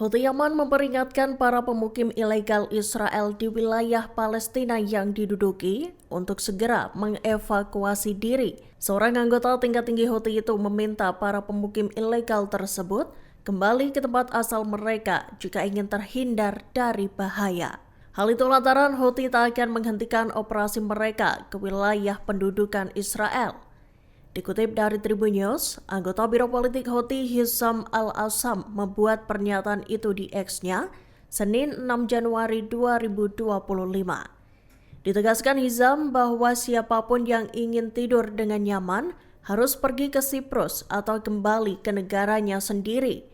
Houthi Yaman memperingatkan para pemukim ilegal Israel di wilayah Palestina yang diduduki untuk segera mengevakuasi diri. Seorang anggota tingkat tinggi Houthi itu meminta para pemukim ilegal tersebut kembali ke tempat asal mereka jika ingin terhindar dari bahaya. Hal itu lantaran Houthi tak akan menghentikan operasi mereka ke wilayah pendudukan Israel. Dikutip dari Tribun News, anggota Biro Politik Houthi Hisham Al-Assam membuat pernyataan itu di X-nya Senin 6 Januari 2025. Ditegaskan Hisham bahwa siapapun yang ingin tidur dengan nyaman harus pergi ke Siprus atau kembali ke negaranya sendiri.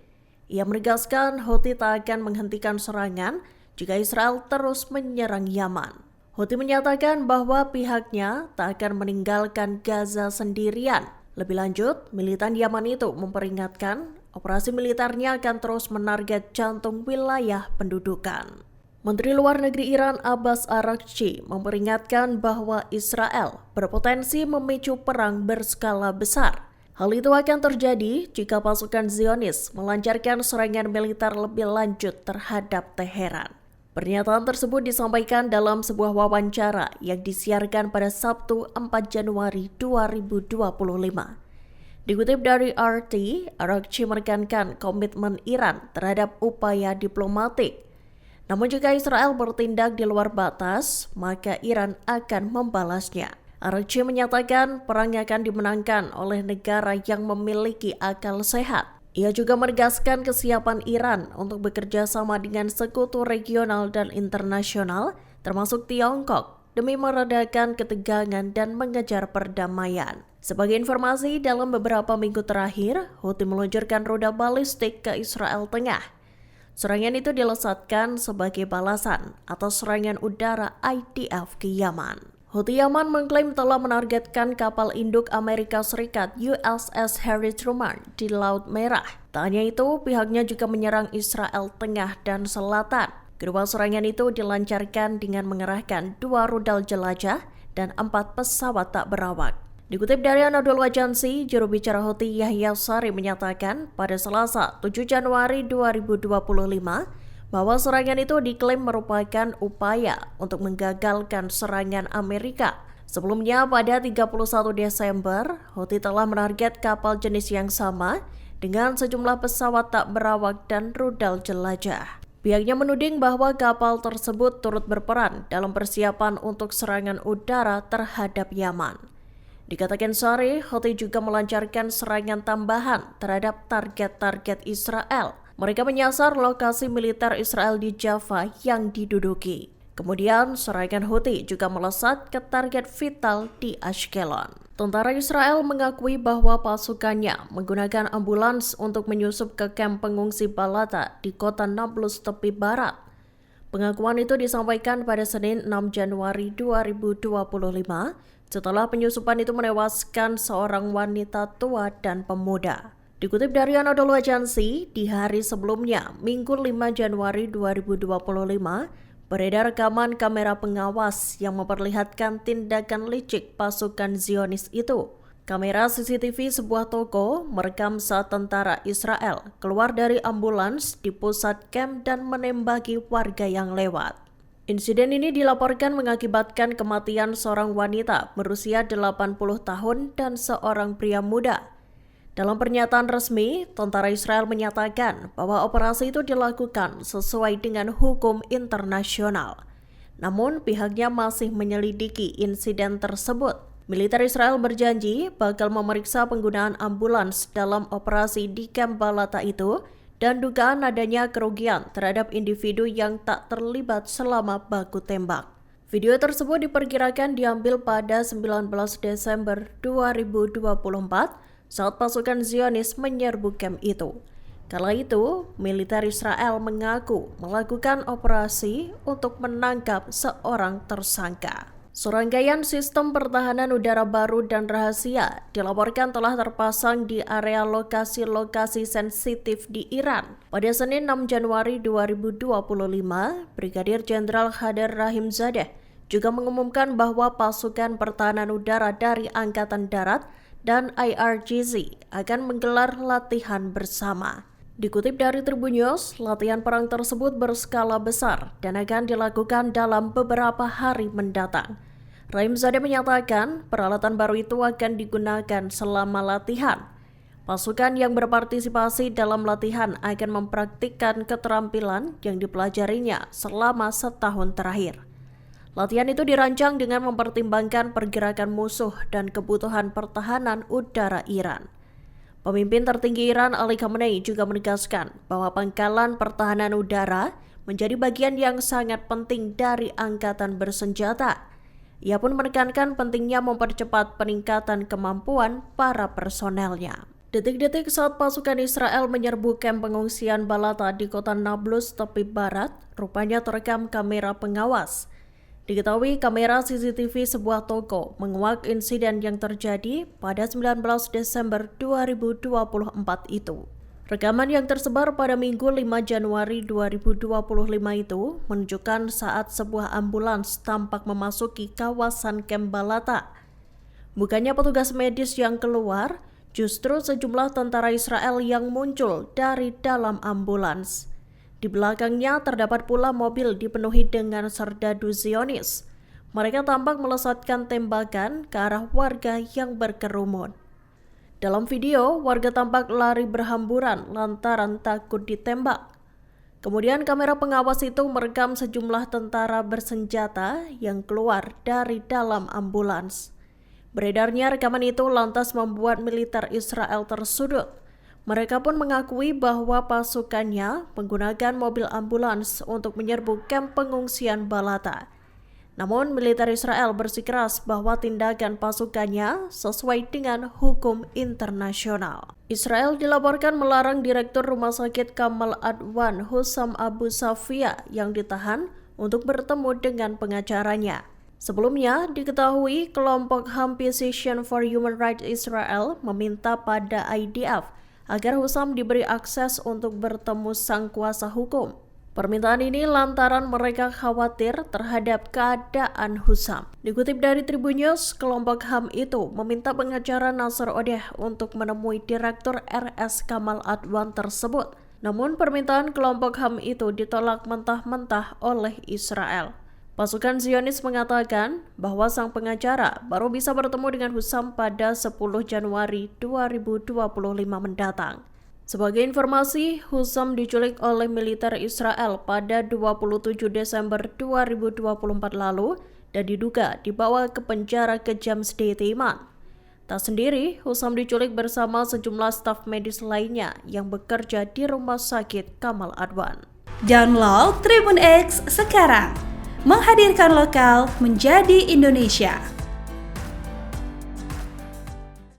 Ia menegaskan Houthi tak akan menghentikan serangan jika Israel terus menyerang Yaman. Houthi menyatakan bahwa pihaknya tak akan meninggalkan Gaza sendirian. Lebih lanjut, militan Yaman itu memperingatkan operasi militernya akan terus menarget jantung wilayah pendudukan. Menteri Luar Negeri Iran Abbas Araghchi memperingatkan bahwa Israel berpotensi memicu perang berskala besar. Hal itu akan terjadi jika pasukan Zionis melancarkan serangan militer lebih lanjut terhadap Teheran. Pernyataan tersebut disampaikan dalam sebuah wawancara yang disiarkan pada Sabtu 4 Januari 2025. Dikutip dari RT, Araghchi menekankan komitmen Iran terhadap upaya diplomatik. Namun jika Israel bertindak di luar batas, maka Iran akan membalasnya. Araghchi menyatakan perang akan dimenangkan oleh negara yang memiliki akal sehat. Ia juga menegaskan kesiapan Iran untuk bekerja sama dengan sekutu regional dan internasional, termasuk Tiongkok, demi meredakan ketegangan dan mengejar perdamaian. Sebagai informasi, dalam beberapa minggu terakhir, Houthi meluncurkan rudal balistik ke Israel Tengah. Serangan itu dilesatkan sebagai balasan atas serangan udara IDF ke Yaman. Houthi Yaman mengklaim telah menargetkan kapal induk Amerika Serikat USS Harry Truman di Laut Merah. Tak hanya itu, pihaknya juga menyerang Israel Tengah dan Selatan. Kedua serangan itu dilancarkan dengan mengerahkan 2 rudal jelajah dan 4 pesawat tak berawak. Dikutip dari Anadolu Agency, juru bicara Houthi Yahya Sari menyatakan pada Selasa 7 Januari 2025, bahwa serangan itu diklaim merupakan upaya untuk menggagalkan serangan Amerika. Sebelumnya pada 31 Desember, Houthi telah menarget kapal jenis yang sama dengan sejumlah pesawat tak berawak dan rudal jelajah. Pihaknya menuding bahwa kapal tersebut turut berperan dalam persiapan untuk serangan udara terhadap Yaman. Dikatakan Sari, Houthi juga melancarkan serangan tambahan terhadap target-target Israel. Mereka menyasar lokasi militer Israel di Jaffa yang diduduki. Kemudian, serangan Houthi juga melesat ke target vital di Ashkelon. Tentara Israel mengakui bahwa pasukannya menggunakan ambulans untuk menyusup ke kamp pengungsi Balata di kota Nablus tepi barat. Pengakuan itu disampaikan pada Senin 6 Januari 2025 setelah penyusupan itu menewaskan seorang wanita tua dan pemuda. Dikutip dari Anadolu Agency, di hari sebelumnya, Minggu 5 Januari 2025, beredar rekaman kamera pengawas yang memperlihatkan tindakan licik pasukan Zionis itu. Kamera CCTV sebuah toko merekam saat tentara Israel keluar dari ambulans di pusat kamp dan menembaki warga yang lewat. Insiden ini dilaporkan mengakibatkan kematian seorang wanita berusia 80 tahun dan seorang pria muda. Dalam pernyataan resmi, tentara Israel menyatakan bahwa operasi itu dilakukan sesuai dengan hukum internasional. Namun, pihaknya masih menyelidiki insiden tersebut. Militer Israel berjanji bakal memeriksa penggunaan ambulans dalam operasi di kamp Balata itu dan dugaan adanya kerugian terhadap individu yang tak terlibat selama baku tembak. Video tersebut diperkirakan diambil pada 19 Desember 2024 saat pasukan Zionis menyerbu kamp itu. Kala itu, militer Israel mengaku melakukan operasi untuk menangkap seorang tersangka. Serangkaian sistem pertahanan udara baru dan rahasia dilaporkan telah terpasang di area lokasi-lokasi sensitif di Iran. Pada Senin 6 Januari 2025, Brigadir Jenderal Khader Rahimzadeh juga mengumumkan bahwa pasukan pertahanan udara dari Angkatan Darat dan IRGC akan menggelar latihan bersama. Dikutip dari Tribun News, latihan perang tersebut berskala besar dan akan dilakukan dalam beberapa hari mendatang. Rahimzadeh menyatakan peralatan baru itu akan digunakan selama latihan. Pasukan yang berpartisipasi dalam latihan akan mempraktikkan keterampilan yang dipelajarinya selama setahun terakhir. Latihan itu dirancang dengan mempertimbangkan pergerakan musuh dan kebutuhan pertahanan udara Iran. Pemimpin tertinggi Iran Ali Khamenei juga menegaskan bahwa pangkalan pertahanan udara menjadi bagian yang sangat penting dari angkatan bersenjata. Ia pun menekankan pentingnya mempercepat peningkatan kemampuan para personelnya. Detik-detik saat pasukan Israel menyerbu kamp pengungsian Balata di kota Nablus, tepi barat, rupanya terekam kamera pengawas. Diketahui kamera CCTV sebuah toko menguak insiden yang terjadi pada 19 Desember 2024 itu. Rekaman yang tersebar pada Minggu 5 Januari 2025 itu menunjukkan saat sebuah ambulans tampak memasuki kawasan kamp Balata. Bukannya petugas medis yang keluar, justru sejumlah tentara Israel yang muncul dari dalam ambulans. Di belakangnya terdapat pula mobil dipenuhi dengan serdadu Zionis. Mereka tampak melesatkan tembakan ke arah warga yang berkerumun. Dalam video, warga tampak lari berhamburan lantaran takut ditembak. Kemudian kamera pengawas itu merekam sejumlah tentara bersenjata yang keluar dari dalam ambulans. Beredarnya rekaman itu lantas membuat militer Israel tersudut. Mereka pun mengakui bahwa pasukannya menggunakan mobil ambulans untuk menyerbu kamp pengungsian Balata. Namun militer Israel bersikeras bahwa tindakan pasukannya sesuai dengan hukum internasional. Israel dilaporkan melarang Direktur Rumah Sakit Kamal Adwan Hussam Abu Safia yang ditahan untuk bertemu dengan pengacaranya. Sebelumnya, diketahui kelompok HAM Physicians for Human Rights Israel meminta pada IDF agar Hussam diberi akses untuk bertemu sang kuasa hukum. Permintaan ini lantaran mereka khawatir terhadap keadaan Hussam. Dikutip dari Tribun News, kelompok HAM itu meminta pengacara Nasser Odeh untuk menemui Direktur RS Kamal Adwan tersebut. Namun permintaan kelompok HAM itu ditolak mentah-mentah oleh Israel. Pasukan Zionis mengatakan bahwa sang pengacara baru bisa bertemu dengan Hussam pada 10 Januari 2025 mendatang. Sebagai informasi, Hussam diculik oleh militer Israel pada 27 Desember 2024 lalu dan diduga dibawa ke penjara kejam Sde Teiman. Tak sendiri, Hussam diculik bersama sejumlah staf medis lainnya yang bekerja di Rumah Sakit Kamal Adwan. Download Tribun X sekarang, menghadirkan lokal menjadi Indonesia.